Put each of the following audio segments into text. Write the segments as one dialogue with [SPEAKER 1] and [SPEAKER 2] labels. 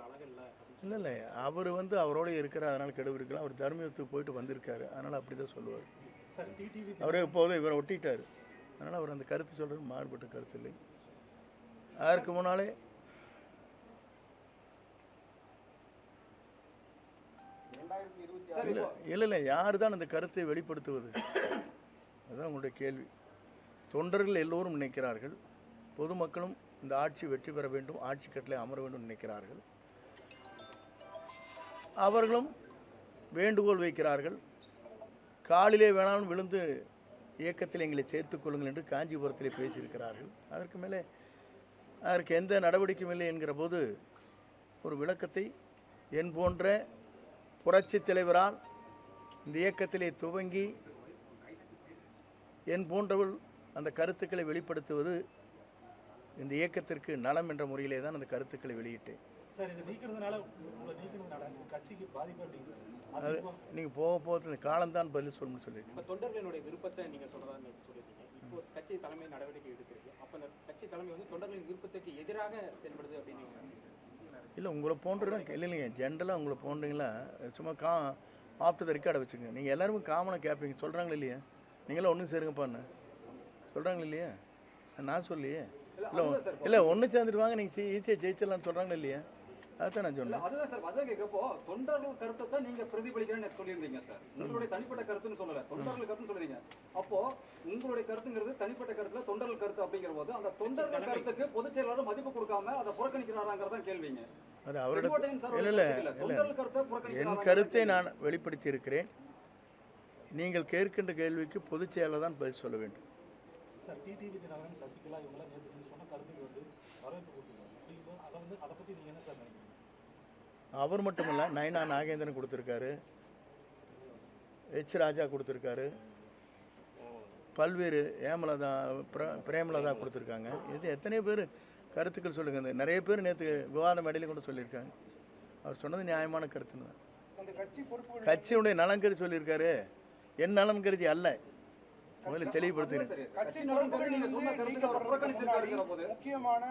[SPEAKER 1] அழகு இல்லை.
[SPEAKER 2] இல்லை இல்லை, அவர் அவரோட இருக்கிற அதனால் கெடுவு இருக்கலாம். அவர் தர்மயுத்தத்துக்கு போயிட்டு வந்திருக்காரு, அதனால் அப்படி தான் சொல்லுவார். அவரே இப்போதும் இவரை ஒட்டிட்டார், அதனால் அவர் அந்த கருத்து சொல்கிறது மாறுபட்ட கருத்து இல்லை. அதற்கு முன்னாலே இல்லை இல்லை, யார் தான் அந்த கருத்தை வெளிப்படுத்துவது? அதுதான் உங்களுடைய கேள்வி. தொண்டர்கள் எல்லோரும் நினைக்கிறார்கள், பொதுமக்களும் இந்த ஆட்சி வெற்றி பெற வேண்டும், ஆட்சி கட்டளை அமர வேண்டும் நினைக்கிறார்கள். அவர்களும் வேண்டுகோள் வைக்கிறார்கள், காலிலே வேணாலும் விழுந்து இயக்கத்தில் எங்களை சேர்த்துக்கொள்ளுங்கள் என்று காஞ்சிபுரத்திலே பேசியிருக்கிறார்கள். அதற்கு மேலே அதற்கு எந்த நடவடிக்கையும் இல்லை என்கிற போது ஒரு விளக்கத்தை என் போன்ற புரட்சி தலைவரால் இந்த இயக்கத்திலே துவங்கி என் போன்றவள் அந்த கருத்துக்களை வெளிப்படுத்துவது இந்த இயக்கத்திற்கு நலம் என்ற முறையிலே தான் அந்த கருத்துக்களை வெளியிட்டேன். அது நீங்கள் போக போக காலம்தான் பதில் சொல்லணும்னு சொல்லியிருக்கேன்.
[SPEAKER 1] தொண்டர்களுடைய விருப்பத்தை நீங்கள் சொல்கிறதா சொல்லியிருக்கீங்க. இப்போ கட்சி தலைமை நடவடிக்கை எடுத்திருக்கு. அப்போ அந்த கட்சி தலைமை தொண்டர்களின் விருப்பத்துக்கு எதிராக செயல்படுது அப்படின்னு
[SPEAKER 2] இல்லை, உங்களை போன்றதான் இல்லைங்க. ஜென்ரலாக உங்களை போன்றீங்களா சும்மா ஆஃப்டர் த ரெக்கார்டை வச்சுங்க. நீங்கள் எல்லாருமே காமனாக கேட்பீங்க, சொல்கிறாங்களே இல்லையா? நீங்களாம் ஒன்றும் சேருங்கப்பான்னு சொல்கிறாங்க இல்லையா? நான் சொல்லியே இல்லை இல்லை, ஒன்று சேர்ந்துட்டு வாங்க நீங்கள் ஈஸியாக ஜெயிச்சிடலான்னு சொல்கிறாங்க இல்லையா? அதுதான் நான் சொன்னேன்.
[SPEAKER 3] அதுதான் சார், அதான் கேட்குறப்போ தொண்டர்கள் கருத்தை தான் நீங்கள் பிரதிபலிக்கிறேன்னு சொல்லியிருந்தீங்க சார். உங்களுடைய தனிப்பட்ட கருத்துன்னு சொல்லலை, தொண்டர்கள் கருத்துன்னு சொல்லுறீங்க. அப்போ உங்களுடைய கருத்துங்கிறது தனிப்பட்ட கருத்துல தொண்டர்கள் கருத்து அப்படிங்கிற போது அந்த தொண்டர்கள் கருத்துக்கு பொதுச் செயலாளர் மதிப்பு கொடுக்காம அதை புறக்கணிக்கிறாராங்கிறதான் கேள்விங்க.
[SPEAKER 2] அது அவரோட இல்லை என் கருத்தை நான் வெளிப்படுத்தி இருக்கிறேன். நீங்கள் கேட்கின்ற கேள்விக்கு பொதுச் செயலாளர் தான் பதில் சொல்ல வேண்டும்.
[SPEAKER 4] சார், டிடிவி தினகரன், சசிகலா இவங்கெல்லாம் நேற்று நீங்கள் சொன்ன கருத்துக்கு வரவேற்பு கொடுத்துருக்காங்க. அதை பற்றி நீங்கள் என்ன சார் நினைக்கிறீங்க?
[SPEAKER 2] அவர் மட்டுமல்ல, நயனா நாகேந்திரன் கொடுத்துருக்காரு, எச் ராஜா கொடுத்துருக்காரு, பல்வேறு ஏமலதா பிரேமலதா கொடுத்துருக்காங்க. இது எத்தனையோ பேர் கருத்துக்கள் சொல்லுங்க. நிறைய பேர் நேற்று விவாத மேடையில் கூட சொல்லியிருக்காங்க. அவர் சொன்னது நியாயமான கருத்துன்னு தான். கட்சியுடைய நலன் கருதி சொல்லியிருக்காரு, என் நலன் கருதி அல்ல. முதல்ல தெளிவுபடுத்துகிறேன்.
[SPEAKER 5] முக்கியமான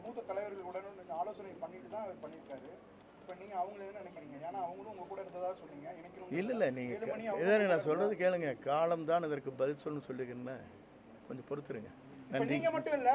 [SPEAKER 5] மூத்த தலைவர்களுடன் ஆலோசனை பண்ணிட்டு தான் அவர் பண்ணியிருக்காரு. இப்போ நீங்கள் அவங்கள என்ன நினைக்கிறீங்க? ஏன்னா அவங்களும் உங்கள் கூட இருந்ததா சொன்னீங்க.
[SPEAKER 2] இல்லை இல்லை, நீங்கள் இதான் நான் சொல்கிறது கேளுங்க. காலம் தான் இதற்கு பதில் சொல்லணும்னு சொல்லிக்கிறேன்னா கொஞ்சம் பொறுத்துருங்க. நன்றி.
[SPEAKER 5] நீங்கள் மட்டும் இல்லை.